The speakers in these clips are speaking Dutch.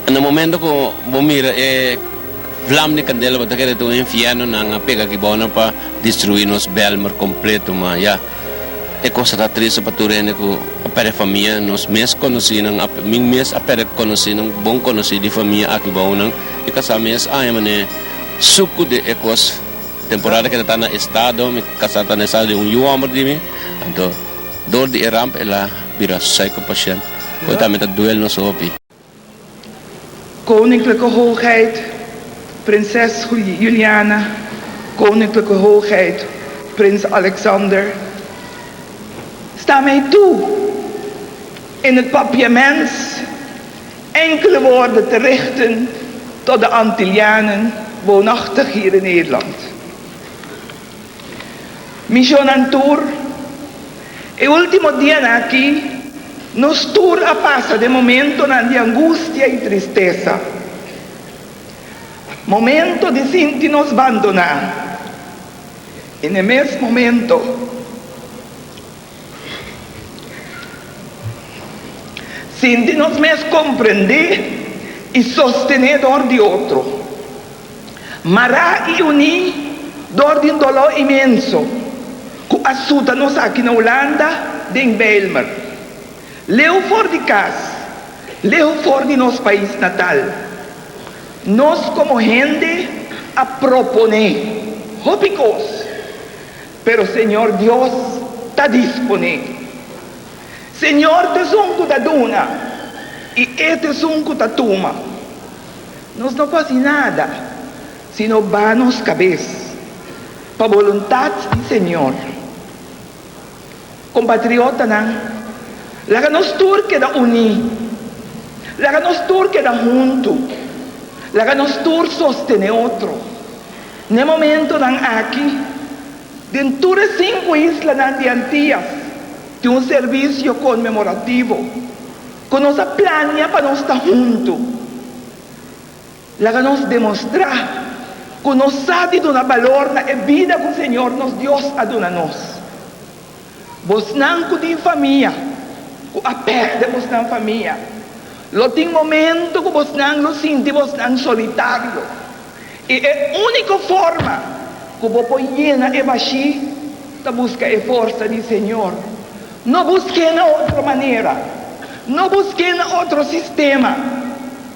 no momento ko bumira vlam ni candela bata kaya ito infiano na nga pega kibona pa destruir nos belmer completo ma ya cosa da triste paturene ko apere família nos mes conheci ng ming mes apere conheci ng bom conheci di família aqui baunang ikasames ay mane suku de ecos temporada que está na estado me casata na estado um yuamor di mi anto dor di ramp ela bira psycho patient ko damit at duel no sopi. Koninklijke Hoogheid, Prinses Juliana, Koninklijke Hoogheid, Prins Alexander, sta mij toe in het papiament enkele woorden te richten tot de Antillianen woonachtig hier in Nederland. Mission Antur, el último día aquí, nos turra pasa de momento de angustia y tristeza. Momento de sentirnos abandonar. En el mismo momento, sentirnos más comprender y sostenedor de otro. Mará y unir dor de un dolor inmenso que asusta-nos aqui na Holanda, em Bijlmer. Leu for de casa, leu for de nosso país natal. Nós como gente a proponer, rópicos, pero Senhor Deus está disponível. Senhor te sunco da duna e este sunco da tuma. Nós não fazemos nada, sino banos cabeça, para a vontade do Senhor. Compatriota não. Laga nos tur que da uni, laga nos tur que da junto, laga nos tur sostener outro. No momento dan aqui, dentro de 5 islas de Antillas, de um serviço comemorativo, que nos planeia para nós estar juntos. Laga nos demonstrar que nós sabemos de uma valor na vida que o Senhor nos Deus a dona nós. Vos não de família. Aperte-vos na família. Lo tem momento que vos não lo sentimos solitário. E a única forma que vos põe e baixi é buscar a força do Senhor. Não busquem na outra maneira. Não busquem na outro sistema.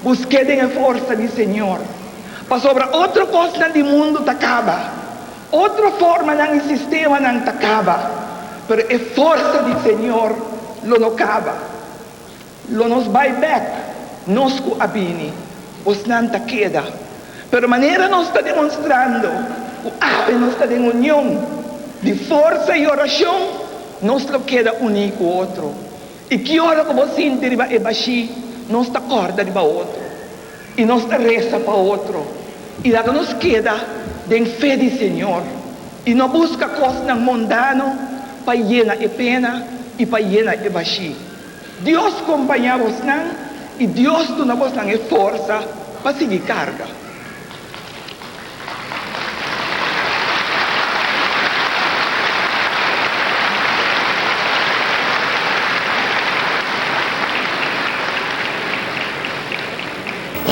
Busquem a força do Senhor. Para sobre outra coisa do mundo acaba. Outra forma no sistema não acaba. Mas a força do Senhor lo no acaba, lo nos vai back, nos co abini, os nanta queda. Pero maneira nos está demonstrando, o ave nos está em união, de força e oração, nos lo queda unir com o outro. E que hora que você sentir e baixi, nos está corda de outro, e nos está reza para outro. E lá que nos queda, de fé de Senhor, e não busca coisas mundano, para llena e pena, e para llenar e baixi. Deus acompanha vos não e Deus dá vos não força para seguir carga.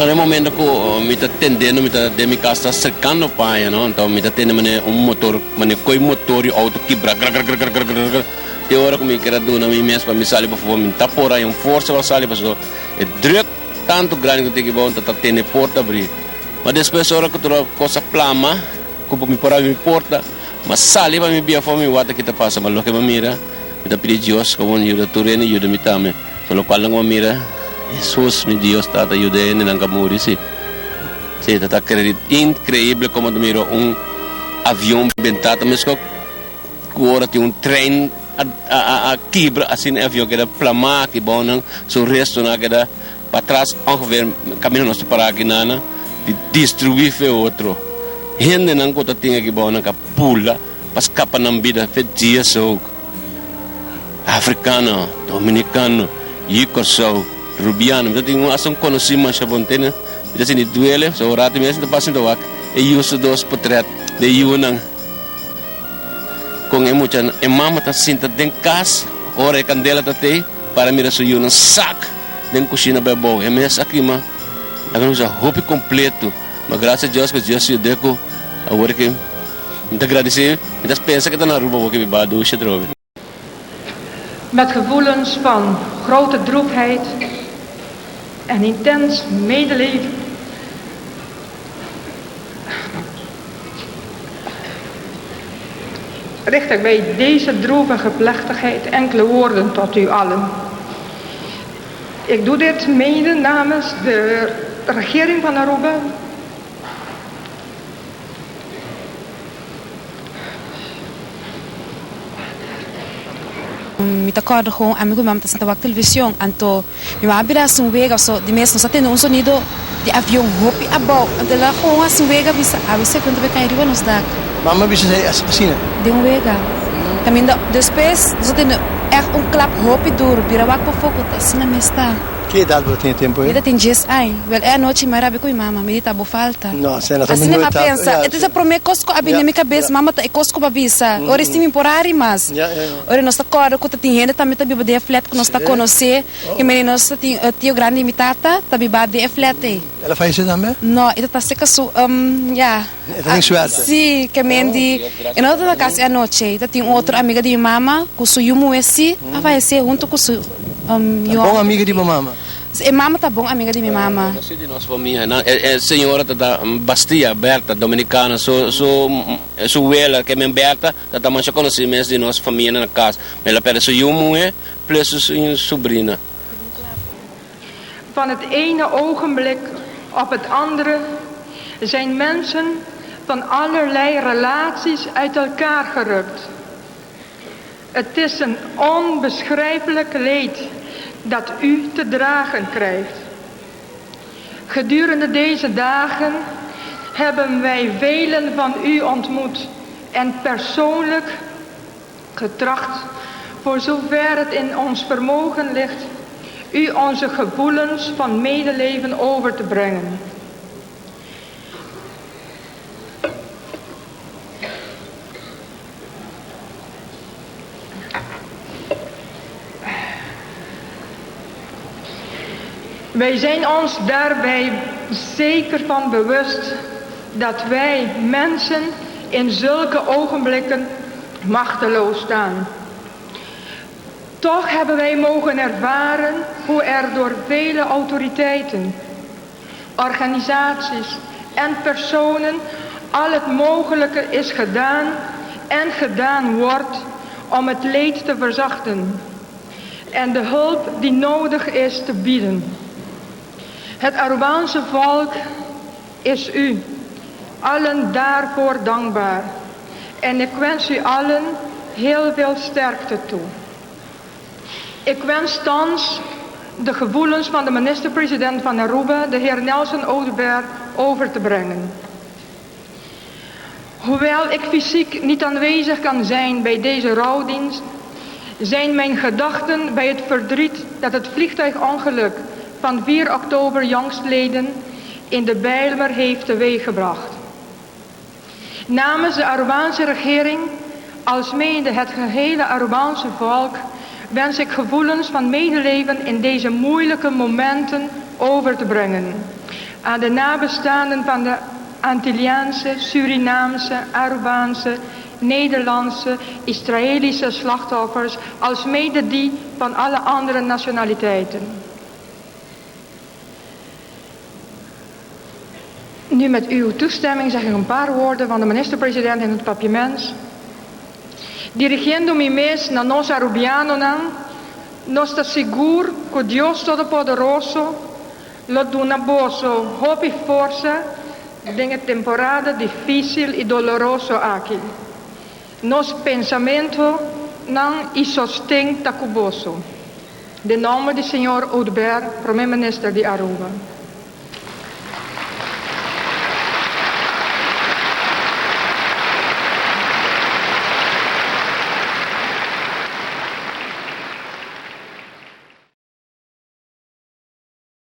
No momento que me está tendendo, me está de minha casa cercando pai, não? Então me está tendendo motor, coi motor e auto quebra, e hora que me quero dar na minha mesa para me sair para fora, me tapora aí força para sair para so, é druk tanto grande que tem que bom, tá tendo porta abrir. Mas depois hora que tu coisa plama, que me parar me porta, mas sair para me via fome, o ato que tá passa, mas lo que me mira, me tá pedir Deus que bom ajuda tu rene, ajuda me também. Só qual não me mira, Jesus me Deus tá ajudando nang kamuri si. Sim, tá incrível como tu mira avião inventado, mas que agora tem trem a quebra assim avião que era plama que bom não so resto na que da para trás ongeveer caminho nosso para aqui nana de destruir fe outro gente não conta tinha que bom na que pula para escapar na vida fe dia so africano dominicano yicoso rubiano então tem um ação conhecido mas chabontena então se duele so rato mesmo passando do ac e uso dos portret de yunang com emoção e mama tá sinta dentro casa ora e candela tá te para mira so yun sac dentro cozinha bebo e mes aqui ma Eu não já roupa completo. Mas graças a Deus que Deus se deu agora que muito agradecer. Muitas pensa que está na rua porque me bado o chedrobe. Met gevoelens van grote droefheid en intens medeleven richt ik bij deze droevige plechtigheid enkele woorden tot u allen. Ik doe dit mede namens de regering van Aruba, me acordo com amigo meu está na televisão, então eu abri a sunwega so de mês nós temos sonido de avião hopi abau, então lá com a sunwega bisa a você quando vai cair nos dá. Mama bisa assim? De wega. Também depois nós temos clap hopi duro, birawak po foco assim na mesta. Que idade você tem tempo aí? Ainda tem 10 anos. Well, é a noite mais rápido com mama, me dita bo falta. Nossa, ela assim não pensa. É essa promessa cosco a na minha cabeça, mama tá cosco para visa. Ora estima temporário mas. Ora nós tá corda com tem gente também tá biba de flat que nós tá conhecer. Que menino nós tem tio grande imitata, tá biba de flat. Ela faz isso também? Não, ela tá seca so ja. Ela tem suerte. Sim, que mendi. E na outra casa à noite, tá tem outra amiga de mama, com su yumu esse, vai ser junto com su bom amiga de mamama. E mama tá bom amiga de minha mama. Não sei de nossa família, é senhora da Bastia aberta dominicana, sou ela que é aberta, tá mais conhecimento de nossa família na casa. Ela pede sua jongen plus sua sobrinha. Van het ene ogenblik op het andere zijn mensen van allerlei relaties uit elkaar gerukt. Het is een onbeschrijfelijk leed dat u te dragen krijgt. Gedurende deze dagen hebben wij velen van u ontmoet en persoonlijk getracht, voor zover het in ons vermogen ligt, u onze gevoelens van medeleven over te brengen. Wij zijn ons daarbij zeker van bewust dat wij mensen in zulke ogenblikken machteloos staan. Toch hebben wij mogen ervaren hoe er door vele autoriteiten, organisaties en personen al het mogelijke is gedaan en gedaan wordt om het leed te verzachten en de hulp die nodig is te bieden. Het Arubaanse volk is u allen daarvoor dankbaar en ik wens u allen heel veel sterkte toe. Ik wens thans de gevoelens van de minister-president van Aruba, de heer Nelson Oudberg, over te brengen. Hoewel ik fysiek niet aanwezig kan zijn bij deze rouwdienst, zijn mijn gedachten bij het verdriet dat het vliegtuigongeluk van 4 oktober jongstleden in de Bijlmer heeft teweeggebracht. Namens de Arubaanse regering, alsmede het gehele Arubaanse volk, wens ik gevoelens van medeleven in deze moeilijke momenten over te brengen. Aan de nabestaanden van de Antilliaanse, Surinaamse, Arubaanse, Nederlandse, Israëlische slachtoffers, alsmede die van alle andere nationaliteiten. Nu met uw toestemming zeg ik een paar woorden van de minister-president in het papiaments. Dirigiendo mi mes na nos arubiano nos está seguro que Dios Todopoderoso lo duna boso hope e força de temporada difícil e doloroso aqui. Nos pensamento nan e sostém tacuboso. De nome do senhor Oudberg, primeiro-ministro de Aruba.